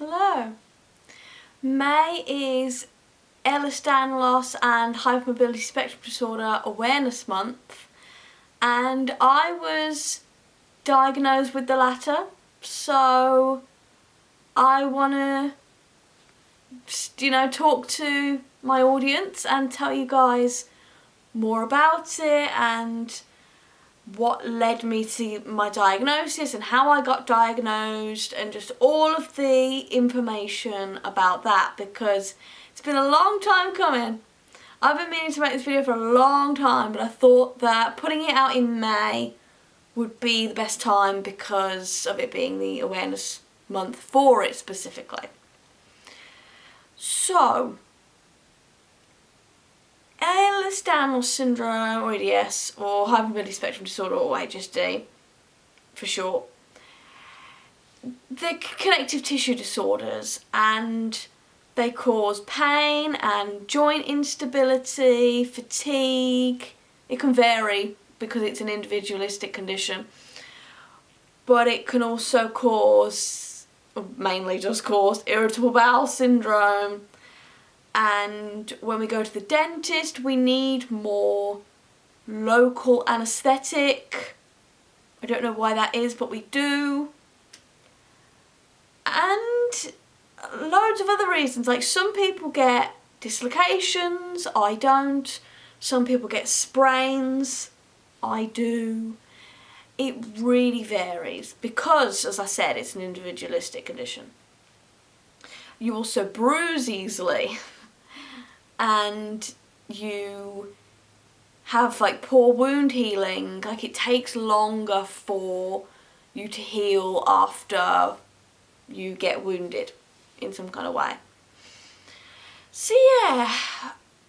Hello. May is Ehlers Danlos and Hypermobility Spectrum Disorder Awareness Month, and I was diagnosed with the latter, so I want to, talk to my audience and tell you guys more about it and what led me to my diagnosis and how I got diagnosed and just all of the information about that, because it's been a long time coming. I've been meaning to make this video for a long time, but I thought that putting it out in May would be the best time because of it being the awareness month for it specifically. So, Ehlers Danlos syndrome, or EDS, or Hypermobility Spectrum Disorder, or HSD for short, they're connective tissue disorders, and they cause pain and joint instability, fatigue. It can vary because it's an individualistic condition, but it can also cause, or mainly just cause, irritable bowel syndrome. And when we go to the dentist, we need more local anaesthetic. I don't know why that is, but we do. And loads of other reasons, like some people get dislocations, I don't. Some people get sprains, I do. It really varies because, as I said, it's an individualistic condition. You also bruise easily. And you have like poor wound healing, like it takes longer for you to heal after you get wounded in some kind of way. So yeah,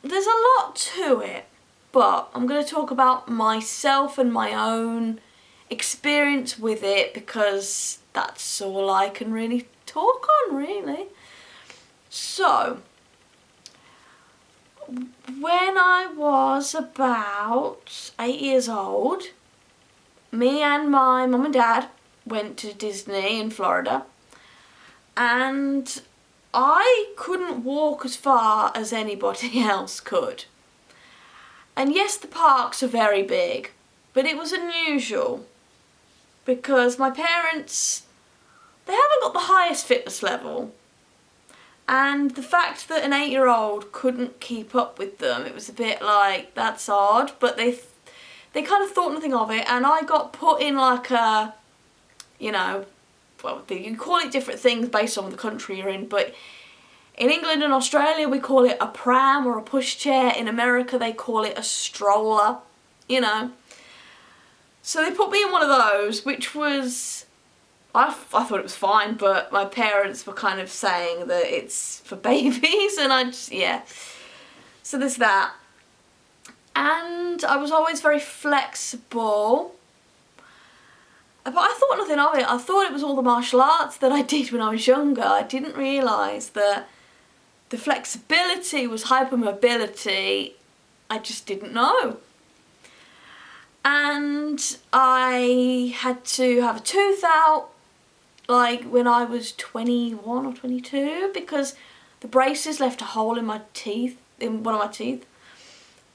there's a lot to it, but I'm going to talk about myself and my own experience with it because that's all I can really talk on, really. So, when I was about 8 years old, me and my mum and dad went to Disney in Florida, and I couldn't walk as far as anybody else could. And yes, the parks are very big, but it was unusual because my parents, they haven't got the highest fitness level. And the fact that an 8-year-old couldn't keep up with them, it was a bit like, that's odd, but they kind of thought nothing of it, and I got put in like a, well, you call it different things based on the country you're in, but in England and Australia we call it a pram or a pushchair. In America they call it a stroller, So they put me in one of those, which was, I thought it was fine, but my parents were kind of saying that it's for babies, and so there's that. And I was always very flexible, but I thought nothing of it. I thought it was all the martial arts that I did when I was younger. I didn't realise that the flexibility was hypermobility. I just didn't know. And I had to have a tooth out like when I was 21 or 22 because the braces left a hole in my teeth, in one of my teeth,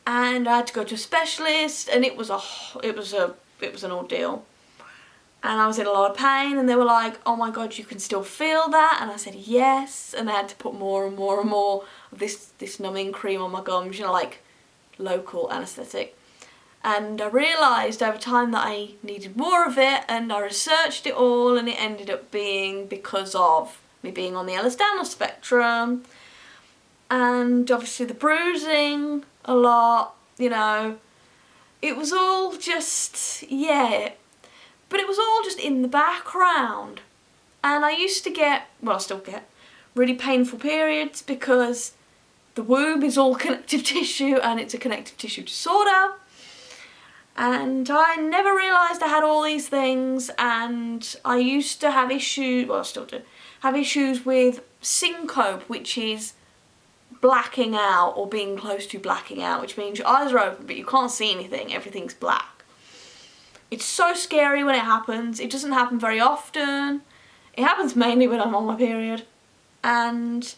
and I had to go to a specialist, and it was an ordeal, and I was in a lot of pain, and they were like, oh my god, you can still feel that? And I said yes, and they had to put more and more and more of this numbing cream on my gums, like local anaesthetic. And I realised over time that I needed more of it, and I researched it all, and it ended up being because of me being on the Ehlers Danlos spectrum, and obviously the bruising a lot, It was all just, but it was all just in the background. And I used to get, well, I still get, really painful periods because the womb is all connective tissue, and it's a connective tissue disorder. And I never realised I had all these things, and I used to have issues, well I still do, have issues with syncope, which is blacking out or being close to blacking out, which means your eyes are open but you can't see anything, everything's black. It's so scary when it happens. It doesn't happen very often. It happens mainly when I'm on my period. And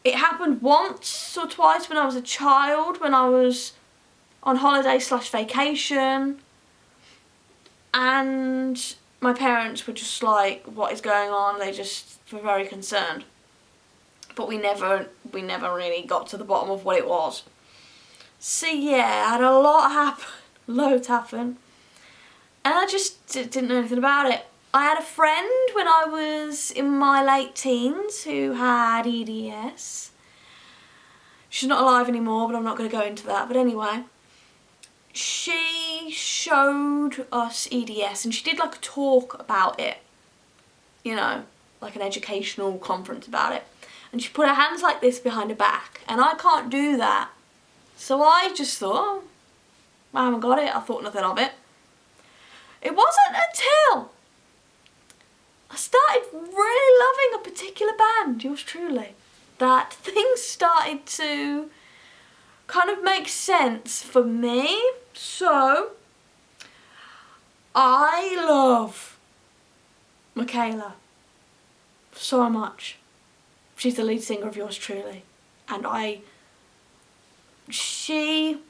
it happened once or twice when I was a child, when I was on holiday/vacation, and my parents were just like, what is going on? They just were very concerned. But we never really got to the bottom of what it was. So yeah, I had a lot happen, loads happen, and I just didn't know anything about it. I had a friend when I was in my late teens who had EDS. She's not alive anymore, but I'm not going to go into that. But anyway, she showed us EDS and she did like a talk about it, you know, like an educational conference about it. And she put her hands like this behind her back, and I can't do that. So I just thought, oh, I haven't got it. I thought nothing of it. It wasn't until I started really loving a particular band, yours truly, that things started to kind of make sense for me. So I love Michaela so much. She's the lead singer of Yours Truly, and she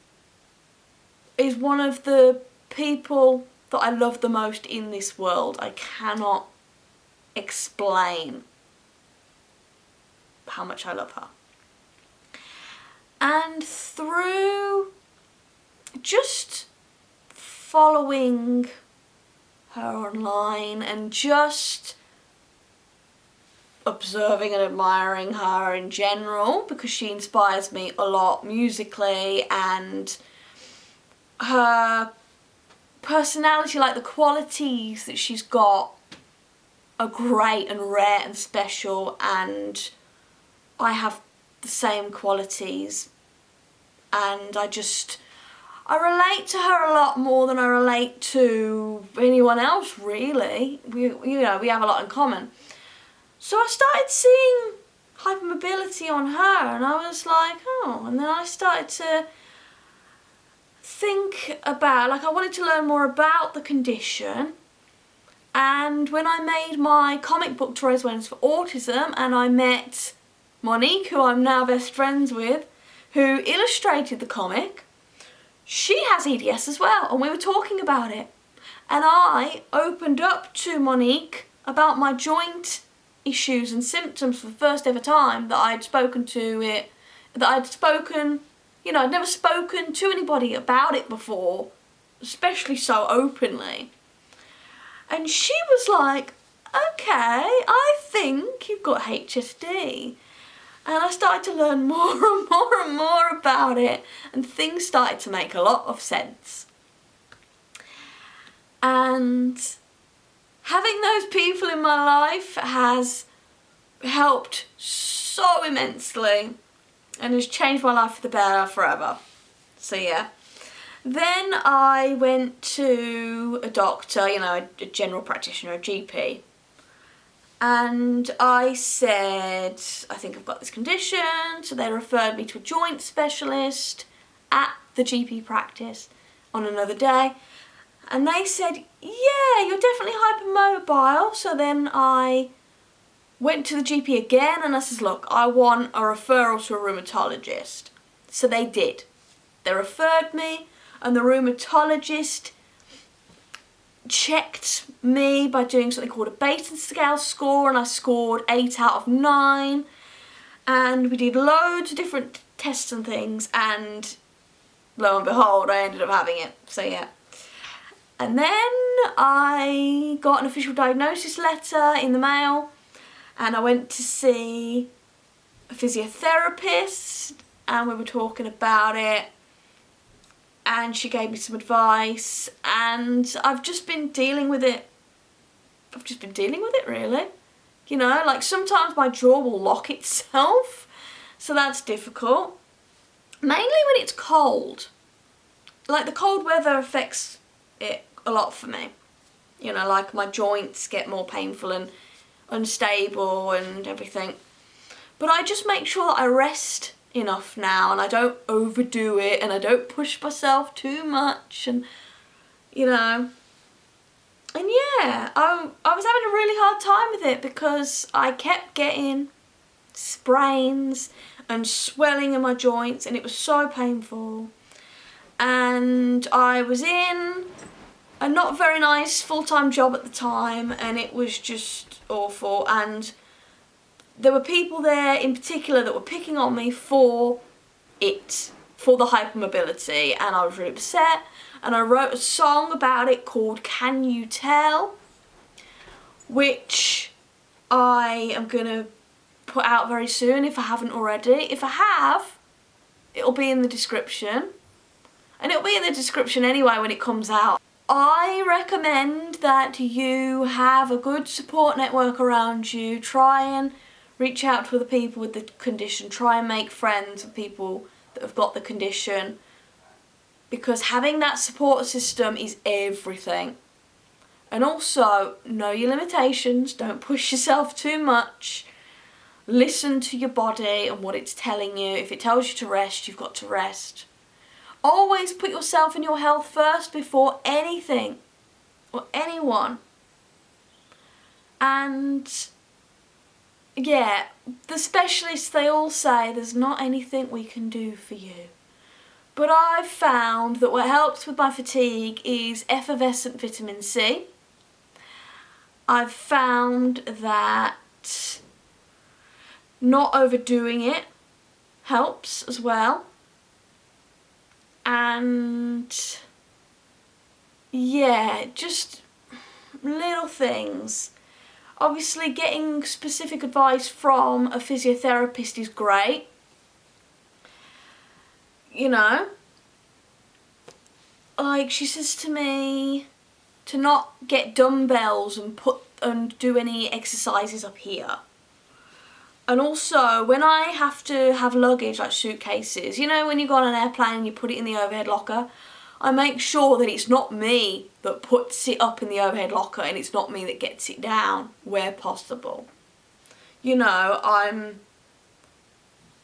is one of the people that I love the most in this world. I cannot explain how much I love her. And through just following her online and just observing and admiring her in general, because she inspires me a lot musically, and her personality, like the qualities that she's got, are great and rare and special, and I have the same qualities, and I relate to her a lot more than I relate to anyone else, really. We have a lot in common. So I started seeing hypermobility on her, and I was like, oh, and then I started to think about, like, I wanted to learn more about the condition. And when I made my comic book to raise awareness for autism, and I met Monique, who I'm now best friends with, who illustrated the comic, she has EDS as well, and we were talking about it. And I opened up to Monique about my joint issues and symptoms for the first ever time that I'd spoken to it, I'd never spoken to anybody about it before, especially so openly. And she was like, okay, I think you've got HSD. And I started to learn more and more and more about it, and things started to make a lot of sense. And having those people in my life has helped so immensely and has changed my life for the better forever. So yeah. Then I went to a doctor, a general practitioner, a GP. And I said, I think I've got this condition. So they referred me to a joint specialist at the GP practice on another day. And they said, yeah, you're definitely hypermobile. So then I went to the GP again and I said, look, I want a referral to a rheumatologist. So they did. They referred me, and the rheumatologist checked me by doing something called a Baton scale score, and I scored 8 out of 9. And we did loads of different tests and things, and lo and behold, I ended up having it. So yeah. And then I got an official diagnosis letter in the mail, and I went to see a physiotherapist, and we were talking about it, and she gave me some advice, and I've just been dealing with it. Really. Like sometimes my jaw will lock itself, so that's difficult. Mainly when it's cold. Like the cold weather affects it a lot for me. Like my joints get more painful and unstable and everything. But I just make sure that I rest enough now, and I don't overdo it, and I don't push myself too much, and And yeah, I was having a really hard time with it because I kept getting sprains and swelling in my joints, and it was so painful. And I was in a not very nice full-time job at the time, and it was just awful. And there were people there in particular that were picking on me for the hypermobility, and I was really upset. And I wrote a song about it called Can You Tell, which I am going to put out very soon if I haven't already. If I have, it'll be in the description. And it'll be in the description anyway when it comes out. I recommend that you have a good support network around you. Try and reach out to other people with the condition. Try and make friends with people that have got the condition. Because having that support system is everything. And also, know your limitations. Don't push yourself too much. Listen to your body and what it's telling you. If it tells you to rest, you've got to rest. Always put yourself and your health first before anything or anyone. And yeah, the specialists, they all say there's not anything we can do for you. But I've found that what helps with my fatigue is effervescent vitamin C. I've found that not overdoing it helps as well. And yeah, just little things. Obviously getting specific advice from a physiotherapist is great. You know, like she says to me to not get dumbbells and do any exercises up here. And also, when I have to have luggage, like suitcases, you know when you go on an airplane and you put it in the overhead locker, I make sure that it's not me that puts it up in the overhead locker and it's not me that gets it down where possible. You know,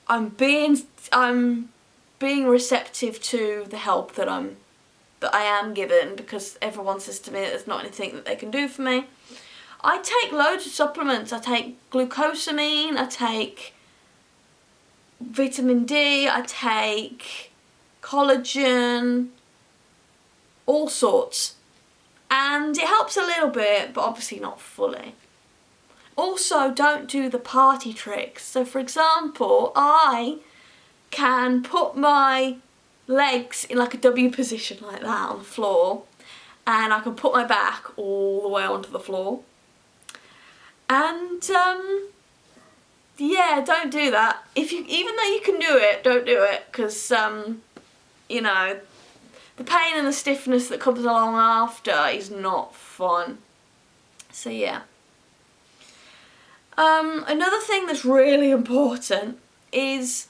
I'm being receptive to the help that I am given, because everyone says to me that there's not anything that they can do for me. I take loads of supplements. I take glucosamine, I take vitamin D, I take collagen, all sorts. And it helps a little bit, but obviously not fully. Also, don't do the party tricks. So for example, I can put my legs in like a W position like that on the floor, and I can put my back all the way onto the floor. And yeah, don't do that. Even though you can do it, don't do it, because you know, the pain and the stiffness that comes along after is not fun. So yeah. Another thing that's really important is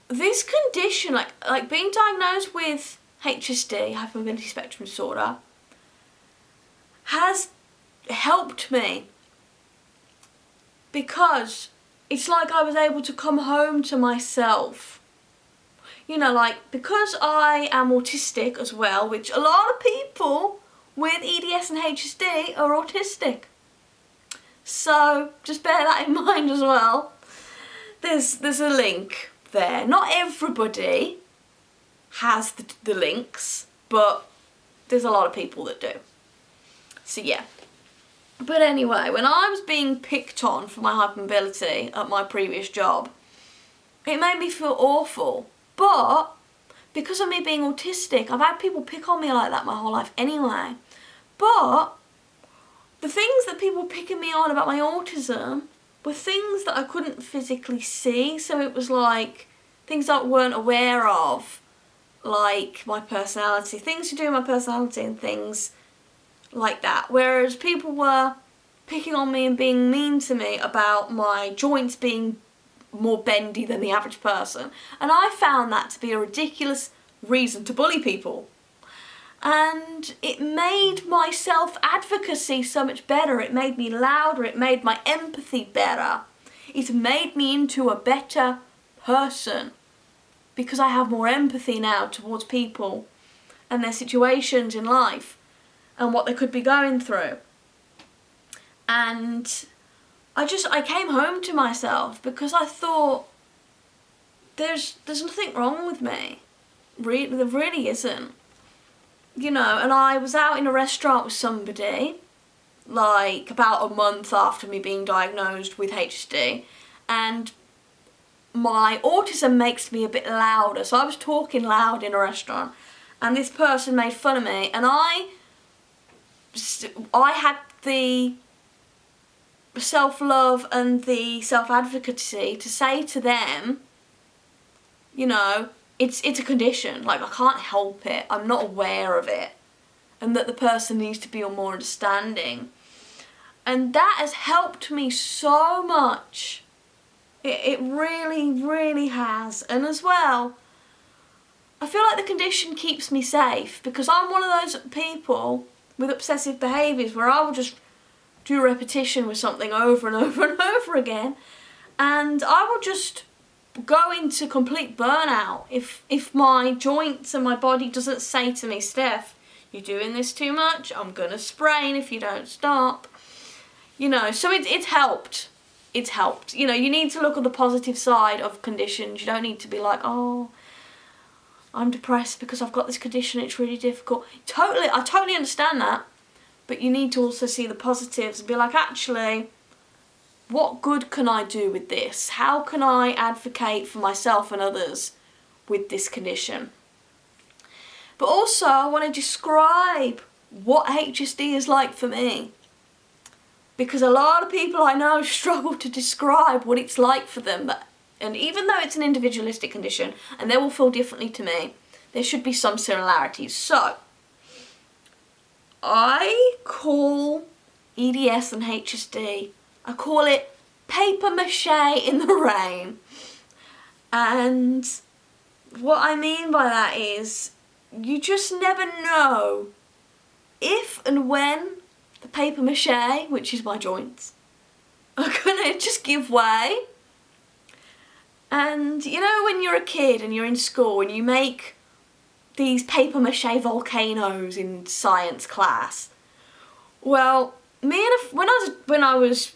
this condition, like being diagnosed with HSD, Hypermobility Spectrum Disorder, has helped me, because it's like I was able to come home to myself. You know, like, because I am autistic as well, which a lot of people with EDS and HSD are autistic. So just bear that in mind as well. There's a link there. Not everybody has the links, but there's a lot of people that do. So yeah. But anyway, when I was being picked on for my hypermobility at my previous job, it made me feel awful. But because of me being autistic, I've had people pick on me like that my whole life anyway. But the things that people were picking me on about my autism were things that I couldn't physically see. So it was like things I weren't aware of, like my personality, things to do with my personality and things like that. Whereas people were picking on me and being mean to me about my joints being more bendy than the average person. And I found that to be a ridiculous reason to bully people. And it made my self-advocacy so much better. It made me louder. It made my empathy better. It made me into a better person, because I have more empathy now towards people and their situations in life. and what they could be going through. And I came home to myself because I thought, there's nothing wrong with me. There really isn't. You know, and I was out in a restaurant with somebody, like about a month after me being diagnosed with HSD, and my autism makes me a bit louder, so I was talking loud in a restaurant, and this person made fun of me, and I had the self-love and the self-advocacy to say to them, you know, it's a condition, like I can't help it, I'm not aware of it, and that the person needs to be more understanding. And that has helped me so much. It really, really has. And as well, I feel like the condition keeps me safe, because I'm one of those people with obsessive behaviours where I will just do repetition with something over and over and over again, and I will just go into complete burnout if my joints and my body doesn't say to me, Steph, you're doing this too much, I'm gonna sprain if you don't stop. You know, so it's helped. It's helped. You know, you need to look at the positive side of conditions. You don't need to be like, oh, I'm depressed because I've got this condition, it's really difficult. I totally understand that. But you need to also see the positives and be like, actually, what good can I do with this? How can I advocate for myself and others with this condition? But also, I want to describe what HSD is like for me, because a lot of people I know struggle to describe what it's like for them. And even though it's an individualistic condition and they will feel differently to me, there should be some similarities. So, I call EDS and HSD, I call it paper mache in the rain. And what I mean by that is, you just never know if and when the paper mache, which is my joints, are gonna just give way. And you know when you're a kid and you're in school and you make these paper mache volcanoes in science class? Well, when I was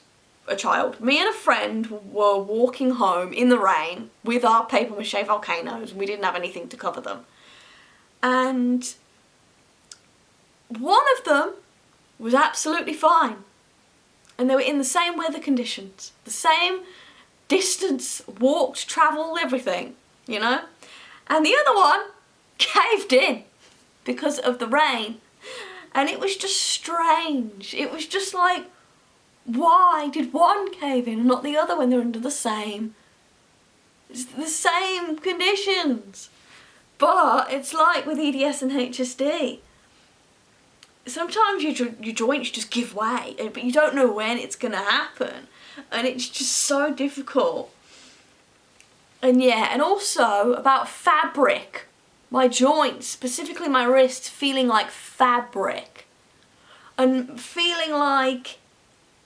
a child, me and a friend were walking home in the rain with our paper mache volcanoes. We didn't have anything to cover them. And one of them was absolutely fine. And they were in the same weather conditions, the same distance, walked, travelled, everything, you know? And the other one caved in because of the rain. And it was just strange. It was just like, why did one cave in and not the other when they're under the same conditions? But it's like with EDS and HSD. Sometimes your joints just give way, but you don't know when it's going to happen. And it's just so difficult. And yeah, and also about fabric. My joints, specifically my wrists, feeling like fabric. And feeling like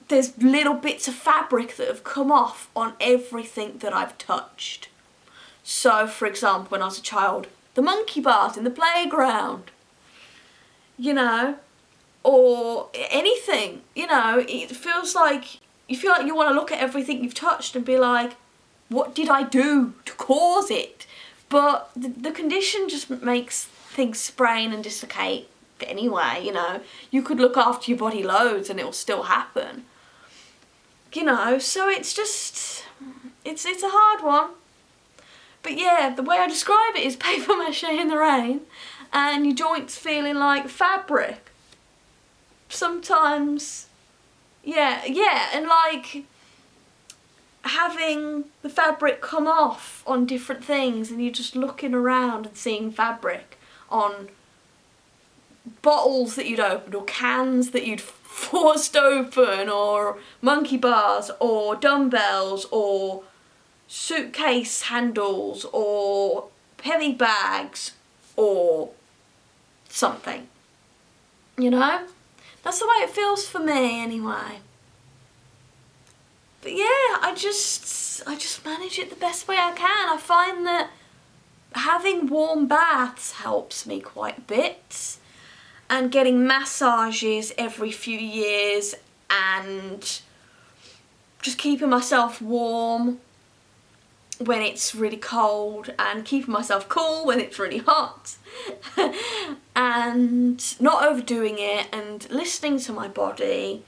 there's little bits of fabric that have come off on everything that I've touched. So, for example, when I was a child, the monkey bars in the playground, you know, or anything, you know, it feels like, you feel like you want to look at everything you've touched and be like, what did I do to cause it? But the condition just makes things sprain and dislocate anyway, you know. You could look after your body loads and it will still happen. You know, so it's just, it's a hard one. But yeah, the way I describe it is paper mache in the rain and your joints feeling like fabric. Sometimes, yeah, and like having the fabric come off on different things and you're just looking around and seeing fabric on bottles that you'd opened or cans that you'd forced open or monkey bars or dumbbells or suitcase handles or heavy bags or something, you know? That's the way it feels for me anyway. But yeah, I just manage it the best way I can. I find that having warm baths helps me quite a bit. and getting massages every few years and just keeping myself warm when it's really cold and keeping myself cool when it's really hot and not overdoing it and listening to my body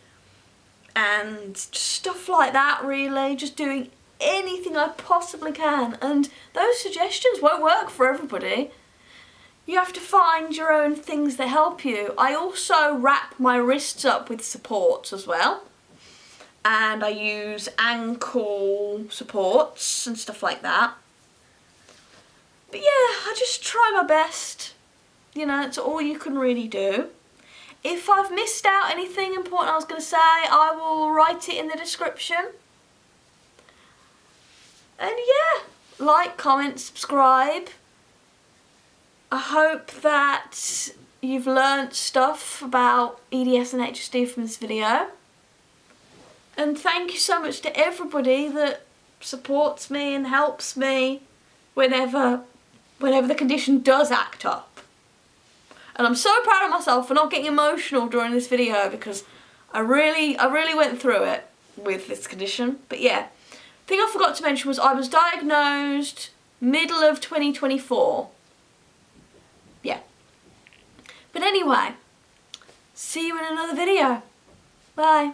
and just stuff like that, really. Just doing anything I possibly can, and those suggestions won't work for everybody. You have to find your own things that help you. I also wrap my wrists up with supports as well, and I use ankle supports and stuff like that. But yeah, I just try my best. You know, it's all you can really do. If I've missed out anything important I was going to say, I will write it in the description. And yeah, like, comment, subscribe. I hope that you've learnt stuff about EDS and HSD from this video. And thank you so much to everybody that supports me and helps me whenever the condition does act up. And I'm so proud of myself for not getting emotional during this video, because I really went through it with this condition. But yeah, the thing I forgot to mention was I was diagnosed middle of 2024. Yeah. But anyway, see you in another video. Bye.